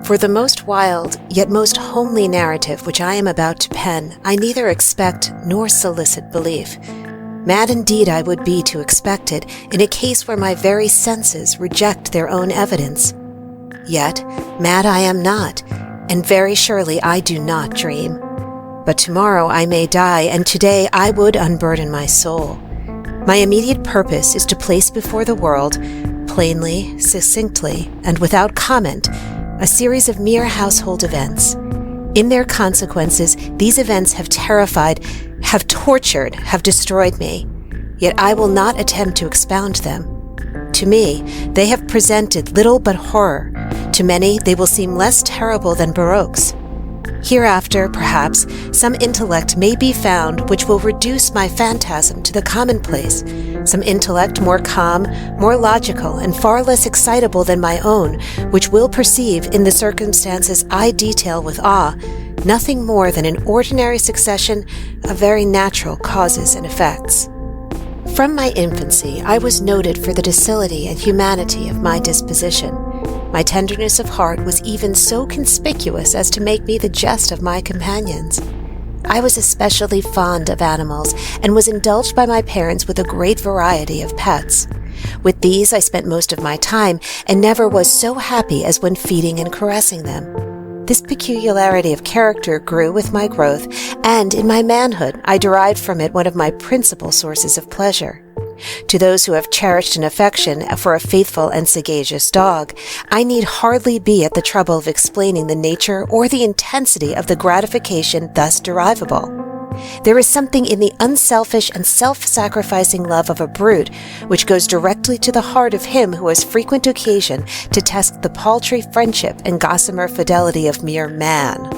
For the most wild, yet most homely narrative which I am about to pen, I neither expect nor solicit belief. Mad indeed I would be to expect it, in a case where my very senses reject their own evidence. Yet, mad I am not, and very surely I do not dream. But tomorrow I may die, and today I would unburden my soul. My immediate purpose is to place before the world, plainly, succinctly, and without comment, a series of mere household events. In their consequences, these events have terrified, have tortured, have destroyed me. Yet I will not attempt to expound them. To me, they have presented little but horror. To many, they will seem less terrible than Baroque's. Hereafter, perhaps, some intellect may be found which will reduce my phantasm to the commonplace, some intellect more calm, more logical, and far less excitable than my own, which will perceive in the circumstances I detail with awe nothing more than an ordinary succession of very natural causes and effects. From my infancy, I was noted for the docility and humanity of my disposition. My tenderness of heart was even so conspicuous as to make me the jest of my companions. I was especially fond of animals, and was indulged by my parents with a great variety of pets. With these I spent most of my time, and never was so happy as when feeding and caressing them. This peculiarity of character grew with my growth, and in my manhood I derived from it one of my principal sources of pleasure. To those who have cherished an affection for a faithful and sagacious dog, I need hardly be at the trouble of explaining the nature or the intensity of the gratification thus derivable. There is something in the unselfish and self-sacrificing love of a brute which goes directly to the heart of him who has frequent occasion to test the paltry friendship and gossamer fidelity of mere man.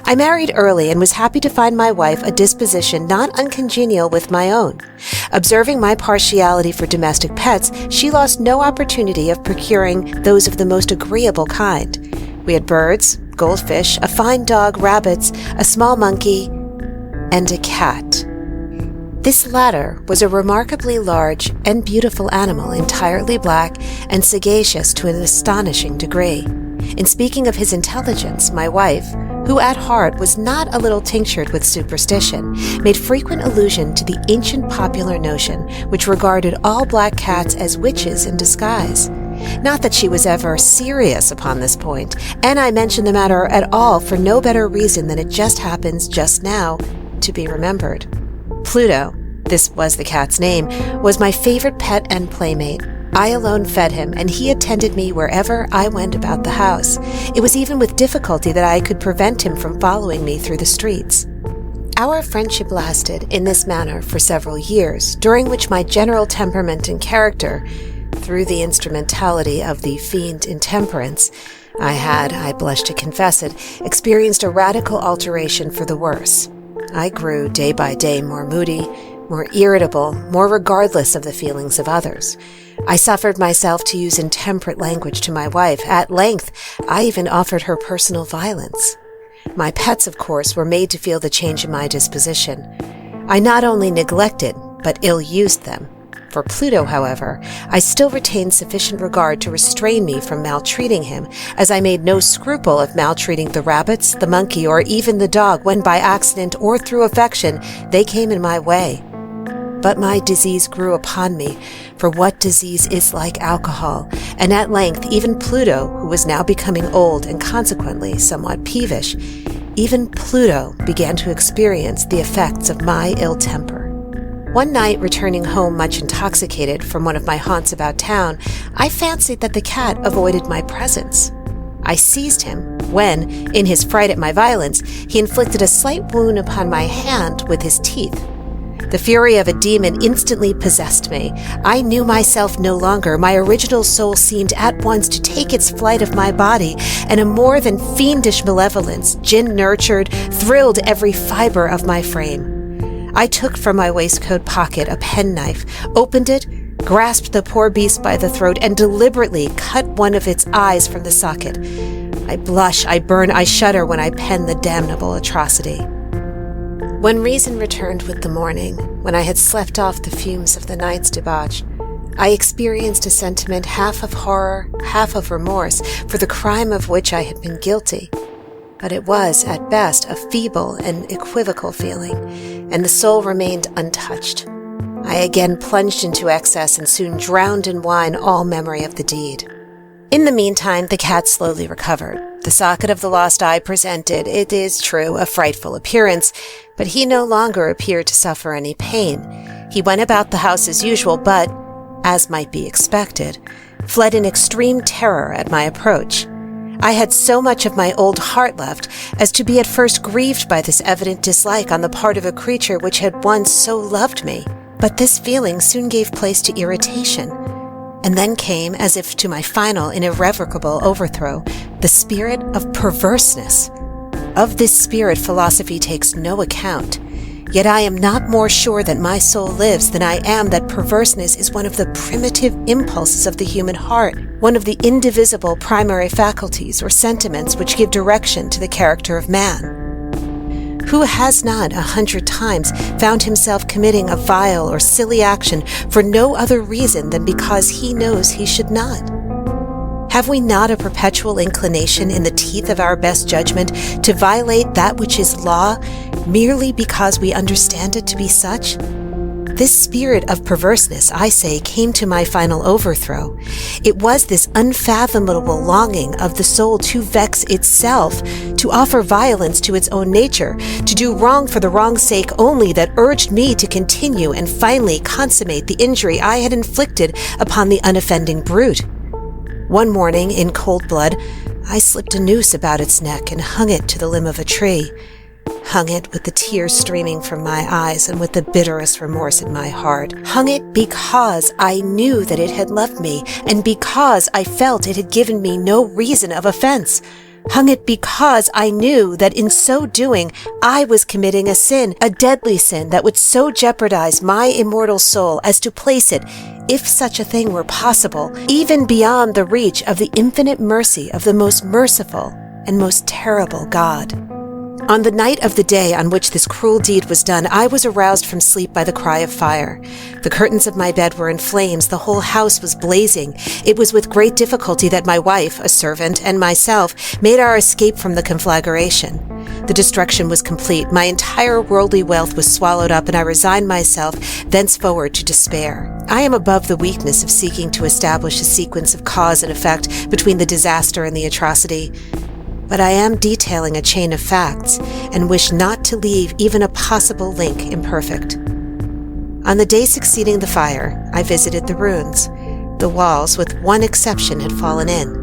I married early and was happy to find my wife a disposition not uncongenial with my own. Observing my partiality for domestic pets, she lost no opportunity of procuring those of the most agreeable kind. We had birds, goldfish, a fine dog, rabbits, a small monkey, and a cat. This latter was a remarkably large and beautiful animal, entirely black and sagacious to an astonishing degree. In speaking of his intelligence, my wife, who at heart was not a little tinctured with superstition, made frequent allusion to the ancient popular notion which regarded all black cats as witches in disguise. Not that she was ever serious upon this point, and I mention the matter at all for no better reason than it just happens just now to be remembered. Pluto, this was the cat's name, was my favorite pet and playmate. I alone fed him, and he attended me wherever I went about the house. It was even with difficulty that I could prevent him from following me through the streets. Our friendship lasted in this manner for several years, during which my general temperament and character, through the instrumentality of the fiend intemperance, I had, I blush to confess it, experienced a radical alteration for the worse. I grew day by day more moody, more irritable, more regardless of the feelings of others. I suffered myself to use intemperate language to my wife. At length, I even offered her personal violence. My pets, of course, were made to feel the change in my disposition. I not only neglected, but ill-used them. For Pluto, however, I still retained sufficient regard to restrain me from maltreating him, as I made no scruple of maltreating the rabbits, the monkey, or even the dog when by accident or through affection they came in my way. But my disease grew upon me, for what disease is like alcohol, and at length even Pluto, who was now becoming old and consequently somewhat peevish, even Pluto began to experience the effects of my ill temper. One night, returning home much intoxicated from one of my haunts about town, I fancied that the cat avoided my presence. I seized him when, in his fright at my violence, he inflicted a slight wound upon my hand with his teeth. The fury of a demon instantly possessed me. I knew myself no longer. My original soul seemed at once to take its flight of my body, and a more than fiendish malevolence, gin-nurtured, thrilled every fiber of my frame. I took from my waistcoat pocket a penknife, opened it, grasped the poor beast by the throat, and deliberately cut one of its eyes from the socket. I blush, I burn, I shudder when I pen the damnable atrocity. When reason returned with the morning, when I had slept off the fumes of the night's debauch, I experienced a sentiment half of horror, half of remorse for the crime of which I had been guilty. But it was, at best, a feeble and equivocal feeling, and the soul remained untouched. I again plunged into excess and soon drowned in wine all memory of the deed. In the meantime, the cat slowly recovered. The socket of the lost eye presented, it is true, a frightful appearance, but he no longer appeared to suffer any pain. He went about the house as usual, but, as might be expected, fled in extreme terror at my approach. I had so much of my old heart left as to be at first grieved by this evident dislike on the part of a creature which had once so loved me. But this feeling soon gave place to irritation, and then came, as if to my final and irrevocable overthrow, the spirit of perverseness. Of this spirit philosophy takes no account, yet I am not more sure that my soul lives than I am that perverseness is one of the primitive impulses of the human heart, one of the indivisible primary faculties or sentiments which give direction to the character of man. Who has not 100 times found himself committing a vile or silly action for no other reason than because he knows he should not? Have we not a perpetual inclination in the teeth of our best judgment to violate that which is law merely because we understand it to be such? This spirit of perverseness, I say, came to my final overthrow. It was this unfathomable longing of the soul to vex itself, to offer violence to its own nature, to do wrong for the wrong's sake only, that urged me to continue and finally consummate the injury I had inflicted upon the unoffending brute. One morning, in cold blood, I slipped a noose about its neck and hung it to the limb of a tree. Hung it with the tears streaming from my eyes and with the bitterest remorse in my heart. Hung it because I knew that it had loved me, and because I felt it had given me no reason of offense. Hung it because I knew that in so doing I was committing a sin, a deadly sin that would so jeopardize my immortal soul as to place it, if such a thing were possible, even beyond the reach of the infinite mercy of the most merciful and most terrible God. On the night of the day on which this cruel deed was done, I was aroused from sleep by the cry of fire. The curtains of my bed were in flames, the whole house was blazing. It was with great difficulty that my wife, a servant, and myself made our escape from the conflagration. The destruction was complete, my entire worldly wealth was swallowed up, and I resigned myself thenceforward to despair. I am above the weakness of seeking to establish a sequence of cause and effect between the disaster and the atrocity. But I am detailing a chain of facts, and wish not to leave even a possible link imperfect. On the day succeeding the fire, I visited the ruins. The walls, with one exception, had fallen in.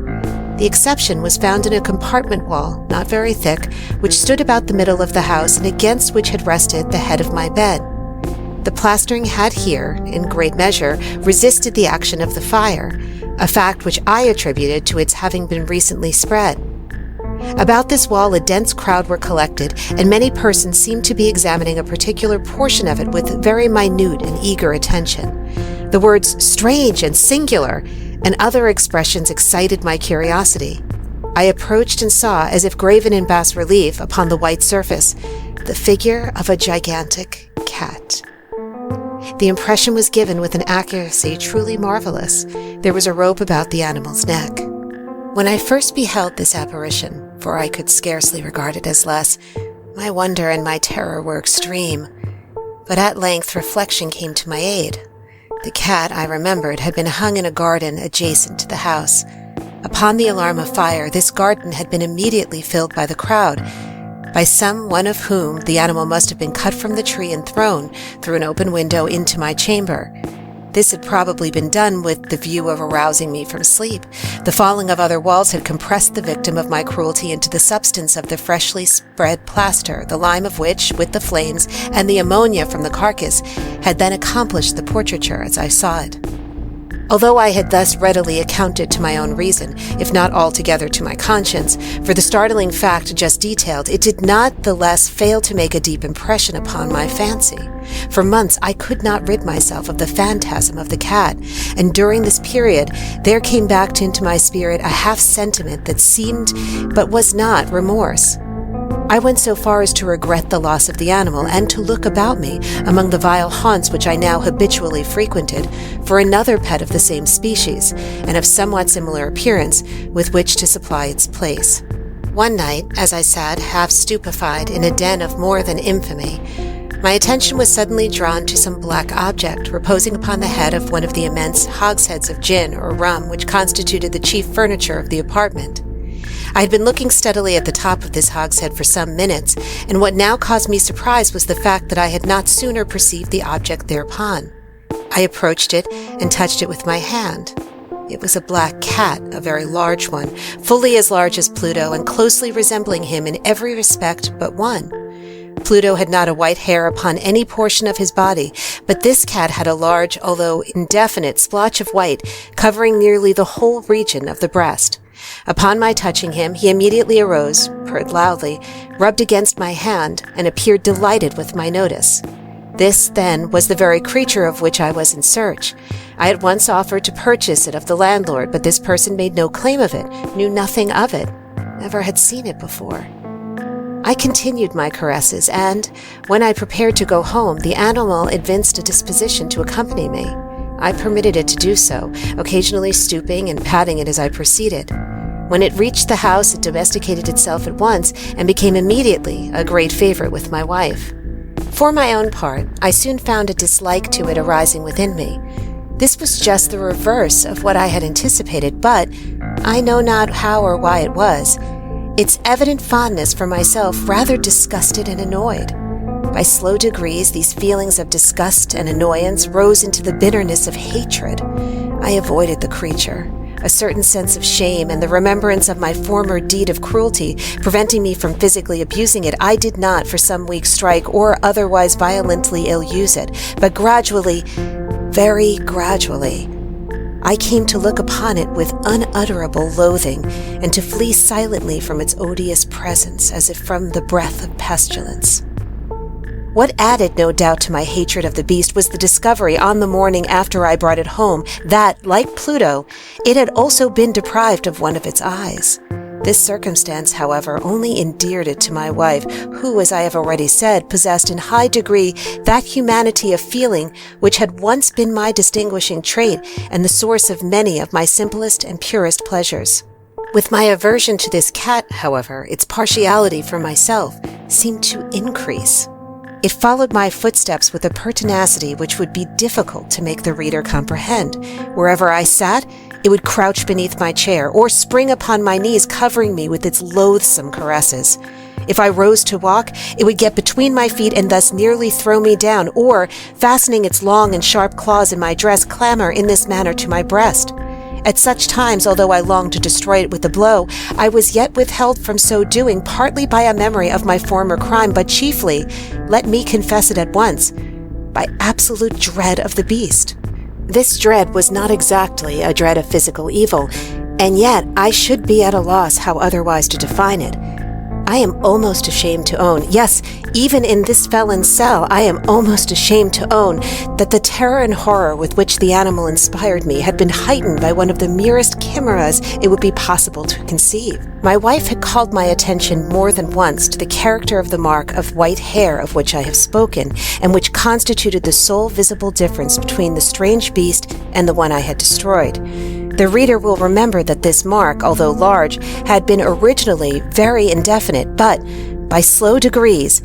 The exception was found in a compartment wall, not very thick, which stood about the middle of the house and against which had rested the head of my bed. The plastering had here, in great measure, resisted the action of the fire, a fact which I attributed to its having been recently spread. About this wall a dense crowd were collected, and many persons seemed to be examining a particular portion of it with very minute and eager attention. The words "strange" and "singular" and other expressions excited my curiosity. I approached and saw, as if graven in bas relief upon the white surface, the figure of a gigantic cat. The impression was given with an accuracy truly marvelous. There was a rope about the animal's neck. When I first beheld this apparition, for I could scarcely regard it as less, my wonder and my terror were extreme. But at length reflection came to my aid. The cat, I remembered, had been hung in a garden adjacent to the house. Upon the alarm of fire, this garden had been immediately filled by the crowd, by some one of whom the animal must have been cut from the tree and thrown through an open window into my chamber. This had probably been done with the view of arousing me from sleep. The falling of other walls had compressed the victim of my cruelty into the substance of the freshly spread plaster, the lime of which, with the flames and the ammonia from the carcass, had then accomplished the portraiture as I saw it. Although I had thus readily accounted to my own reason, if not altogether to my conscience, for the startling fact just detailed, it did not the less fail to make a deep impression upon my fancy. For months I could not rid myself of the phantasm of the cat, and during this period there came back into my spirit a half-sentiment that seemed, but was not, remorse. I went so far as to regret the loss of the animal and to look about me, among the vile haunts which I now habitually frequented, for another pet of the same species, and of somewhat similar appearance, with which to supply its place. One night, as I sat half stupefied in a den of more than infamy, my attention was suddenly drawn to some black object reposing upon the head of one of the immense hogsheads of gin or rum which constituted the chief furniture of the apartment. I had been looking steadily at the top of this hogshead for some minutes, and what now caused me surprise was the fact that I had not sooner perceived the object thereupon. I approached it and touched it with my hand. It was a black cat, a very large one, fully as large as Pluto and closely resembling him in every respect but one. Pluto had not a white hair upon any portion of his body, but this cat had a large, although indefinite, splotch of white covering nearly the whole region of the breast. Upon my touching him, he immediately arose, purred loudly, rubbed against my hand, and appeared delighted with my notice. This, then, was the very creature of which I was in search. I at once offered to purchase it of the landlord, but this person made no claim of it, knew nothing of it, never had seen it before. I continued my caresses, and, when I prepared to go home, the animal evinced a disposition to accompany me. I permitted it to do so, occasionally stooping and patting it as I proceeded. When it reached the house, it domesticated itself at once and became immediately a great favorite with my wife. For my own part, I soon found a dislike to it arising within me. This was just the reverse of what I had anticipated, but I know not how or why it was. Its evident fondness for myself rather disgusted and annoyed. By slow degrees, these feelings of disgust and annoyance rose into the bitterness of hatred. I avoided the creature. A certain sense of shame and the remembrance of my former deed of cruelty preventing me from physically abusing it, I did not for some weeks strike or otherwise violently ill-use it, but gradually, very gradually, I came to look upon it with unutterable loathing and to flee silently from its odious presence as if from the breath of pestilence. What added, no doubt, to my hatred of the beast was the discovery on the morning after I brought it home that, like Pluto, it had also been deprived of one of its eyes. This circumstance, however, only endeared it to my wife, who, as I have already said, possessed in high degree that humanity of feeling which had once been my distinguishing trait and the source of many of my simplest and purest pleasures. With my aversion to this cat, however, its partiality for myself seemed to increase. It followed my footsteps with a pertinacity which would be difficult to make the reader comprehend. Wherever I sat, it would crouch beneath my chair or spring upon my knees, covering me with its loathsome caresses. If I rose to walk, it would get between my feet and thus nearly throw me down, or, fastening its long and sharp claws in my dress, clamber in this manner to my breast. At such times, although I longed to destroy it with a blow, I was yet withheld from so doing, partly by a memory of my former crime, but chiefly, let me confess it at once, by absolute dread of the beast. This dread was not exactly a dread of physical evil, and yet I should be at a loss how otherwise to define it. I am almost ashamed to own, yes, even in this felon's cell, I am almost ashamed to own that the terror and horror with which the animal inspired me had been heightened by one of the merest chimeras it would be possible to conceive. My wife had called my attention more than once to the character of the mark of white hair of which I have spoken, and which constituted the sole visible difference between the strange beast and the one I had destroyed. The reader will remember that this mark, although large, had been originally very indefinite, but by slow degrees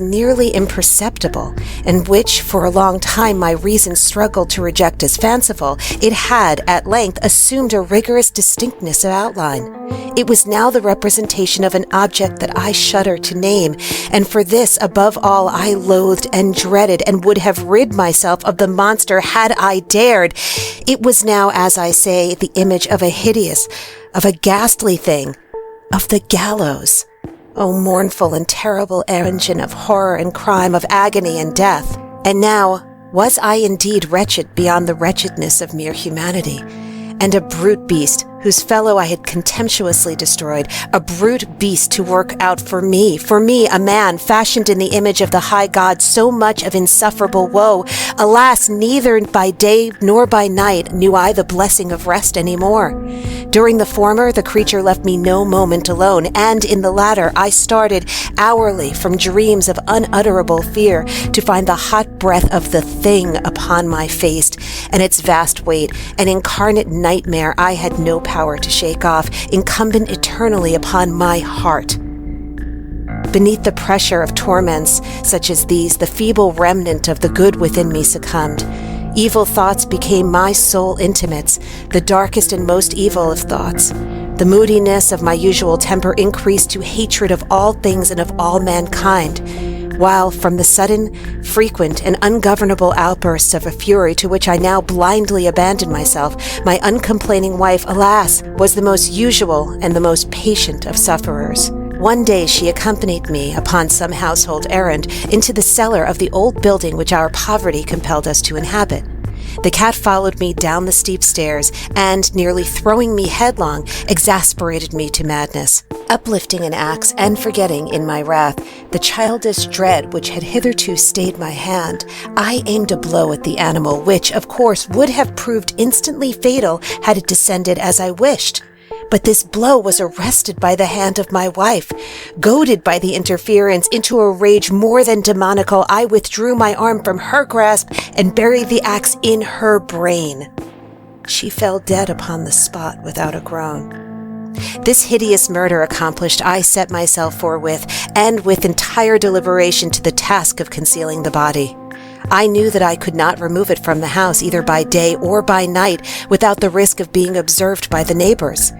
nearly imperceptible, and which for a long time my reason struggled to reject as fanciful, it had at length assumed a rigorous distinctness of outline. It was now the representation of an object that I shudder to name, and for this, above all, I loathed and dreaded and would have rid myself of the monster had I dared. It was now, as I say, the image of a hideous, of a ghastly thing, of the gallows. O mournful and terrible engine of horror and crime, of agony and death. And now, was I indeed wretched beyond the wretchedness of mere humanity? And a brute beast, whose fellow I had contemptuously destroyed, a brute beast to work out for me, a man fashioned in the image of the high God, so much of insufferable woe. Alas, neither by day nor by night knew I the blessing of rest any more. During the former, the creature left me no moment alone, and in the latter, I started hourly from dreams of unutterable fear to find the hot breath of the thing upon my face and its vast weight, an incarnate nightmare I had no power to shake off, incumbent eternally upon my heart. Beneath the pressure of torments such as these, the feeble remnant of the good within me succumbed. Evil thoughts became my sole intimates, the darkest and most evil of thoughts. The moodiness of my usual temper increased to hatred of all things and of all mankind, while from the sudden, frequent, and ungovernable outbursts of a fury to which I now blindly abandoned myself, my uncomplaining wife, alas, was the most usual and the most patient of sufferers. One day she accompanied me, upon some household errand, into the cellar of the old building which our poverty compelled us to inhabit. The cat followed me down the steep stairs, and, nearly throwing me headlong, exasperated me to madness. Uplifting an axe, and forgetting, in my wrath, the childish dread which had hitherto stayed my hand, I aimed a blow at the animal, which, of course, would have proved instantly fatal had it descended as I wished. But this blow was arrested by the hand of my wife. Goaded by the interference into a rage more than demoniacal, I withdrew my arm from her grasp and buried the axe in her brain. She fell dead upon the spot without a groan. This hideous murder accomplished, I set myself forthwith, and with entire deliberation, to the task of concealing the body. I knew that I could not remove it from the house either by day or by night without the risk of being observed by the neighbors.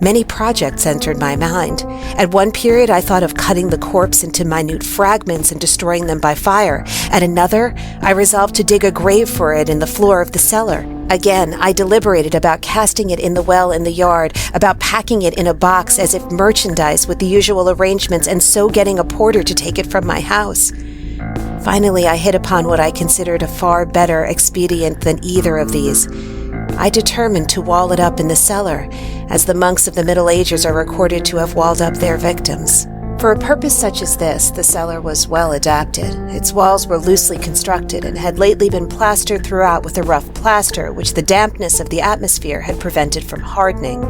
Many projects entered my mind. At one period, I thought of cutting the corpse into minute fragments and destroying them by fire. At another, I resolved to dig a grave for it in the floor of the cellar. Again, I deliberated about casting it in the well in the yard, about packing it in a box as if merchandise with the usual arrangements, and so getting a porter to take it from my house. Finally, I hit upon what I considered a far better expedient than either of these. I determined to wall it up in the cellar, as the monks of the Middle Ages are recorded to have walled up their victims. For a purpose such as this, the cellar was well adapted. Its walls were loosely constructed and had lately been plastered throughout with a rough plaster which the dampness of the atmosphere had prevented from hardening.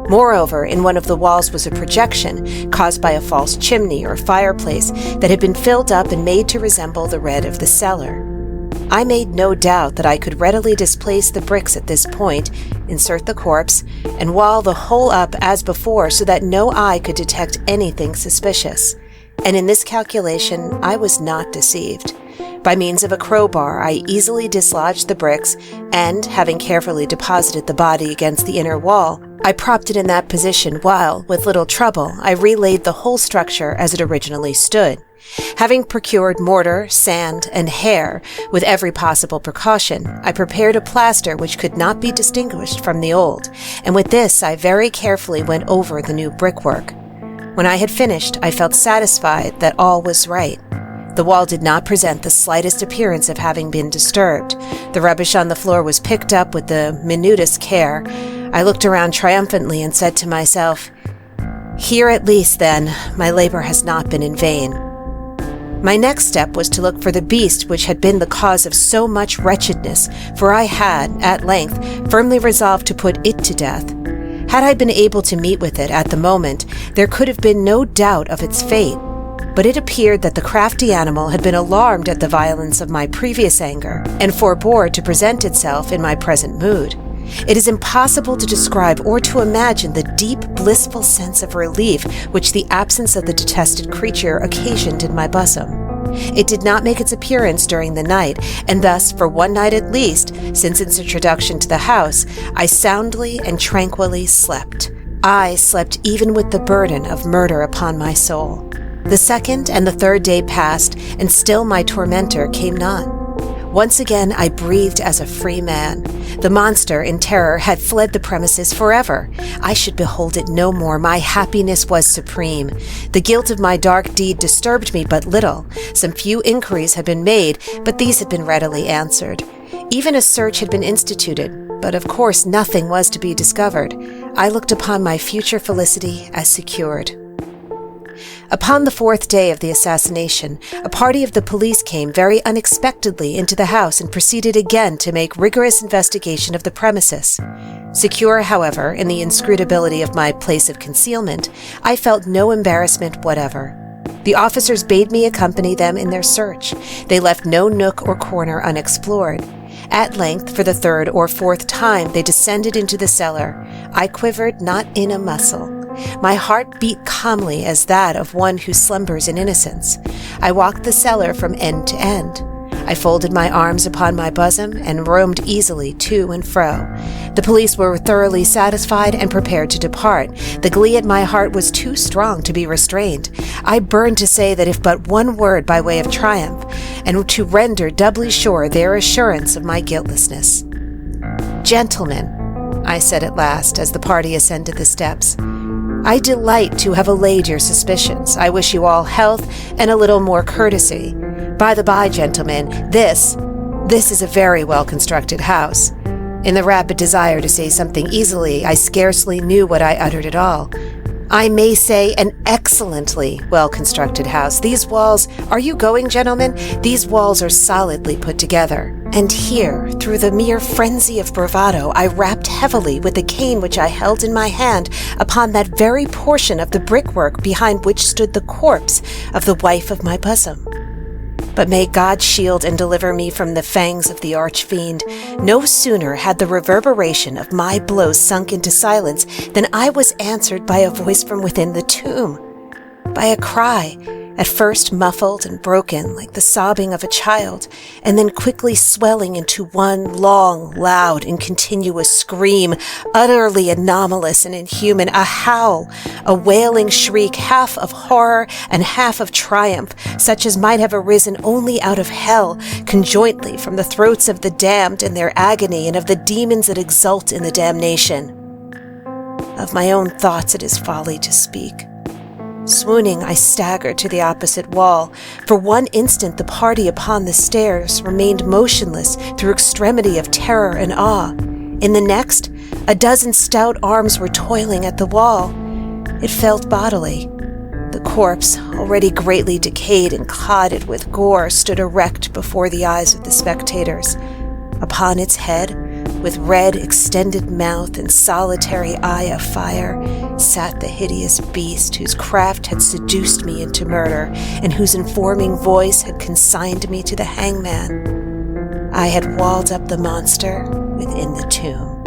Moreover, in one of the walls was a projection caused by a false chimney or fireplace that had been filled up and made to resemble the red of the cellar. I made no doubt that I could readily displace the bricks at this point, insert the corpse, and wall the whole up as before so that no eye could detect anything suspicious. And in this calculation, I was not deceived. By means of a crowbar, I easily dislodged the bricks, and, having carefully deposited the body against the inner wall, I propped it in that position while, with little trouble, I relaid the whole structure as it originally stood. Having procured mortar, sand, and hair with every possible precaution, I prepared a plaster which could not be distinguished from the old, and with this I very carefully went over the new brickwork. When I had finished, I felt satisfied that all was right. The wall did not present the slightest appearance of having been disturbed. The rubbish on the floor was picked up with the minutest care. I looked around triumphantly and said to myself, "Here at least, then, my labor has not been in vain." My next step was to look for the beast which had been the cause of so much wretchedness, for I had, at length, firmly resolved to put it to death. Had I been able to meet with it at the moment, there could have been no doubt of its fate. But it appeared that the crafty animal had been alarmed at the violence of my previous anger, and forbore to present itself in my present mood. It is impossible to describe or to imagine the deep, blissful sense of relief which the absence of the detested creature occasioned in my bosom. It did not make its appearance during the night, and thus, for one night at least, since its introduction to the house, I soundly and tranquilly slept. I slept even with the burden of murder upon my soul. The second and the third day passed, and still my tormentor came not. Once again I breathed as a free man. The monster, in terror, had fled the premises forever. I should behold it no more. My happiness was supreme. The guilt of my dark deed disturbed me but little. Some few inquiries had been made, but these had been readily answered. Even a search had been instituted, but of course nothing was to be discovered. I looked upon my future felicity as secured. Upon the 4th day of the assassination, a party of the police came very unexpectedly into the house and proceeded again to make rigorous investigation of the premises. Secure, however, in the inscrutability of my place of concealment, I felt no embarrassment whatever. The officers bade me accompany them in their search. They left no nook or corner unexplored. At length, for the 3rd or 4th time, they descended into the cellar. I quivered not in a muscle. My heart beat calmly as that of one who slumbers in innocence. I walked the cellar from end to end. I folded my arms upon my bosom and roamed easily to and fro. The police were thoroughly satisfied and prepared to depart. The glee at my heart was too strong to be restrained. I burned to say that if but one word by way of triumph, and to render doubly sure their assurance of my guiltlessness. "Gentlemen," I said at last, as the party ascended the steps, "I delight to have allayed your suspicions. I wish you all health and a little more courtesy. By the by, gentlemen, this is a very well-constructed house." In the rapid desire to say something easily, I scarcely knew what I uttered at all. "I may say an excellently well-constructed house. These walls— Are you going, gentlemen? These walls are solidly put together." And here, through the mere frenzy of bravado, I rapped heavily with the cane which I held in my hand upon that very portion of the brickwork behind which stood the corpse of the wife of my bosom. But may God shield and deliver me from the fangs of the arch-fiend. No sooner had the reverberation of my blows sunk into silence than I was answered by a voice from within the tomb, by a cry, at first muffled and broken like the sobbing of a child, and then quickly swelling into one long, loud, and continuous scream, utterly anomalous and inhuman, a howl, a wailing shriek, half of horror and half of triumph, such as might have arisen only out of hell, conjointly from the throats of the damned in their agony and of the demons that exult in the damnation. Of my own thoughts it is folly to speak. Swooning, I staggered to the opposite wall. For one instant the party upon the stairs remained motionless through extremity of terror and awe. In the next, a dozen stout arms were toiling at the wall. It felt bodily. The corpse, already greatly decayed and clotted with gore, stood erect before the eyes of the spectators. Upon its head, with red extended mouth and solitary eye of fire, sat the hideous beast whose craft had seduced me into murder, and whose informing voice had consigned me to the hangman. I had walled up the monster within the tomb.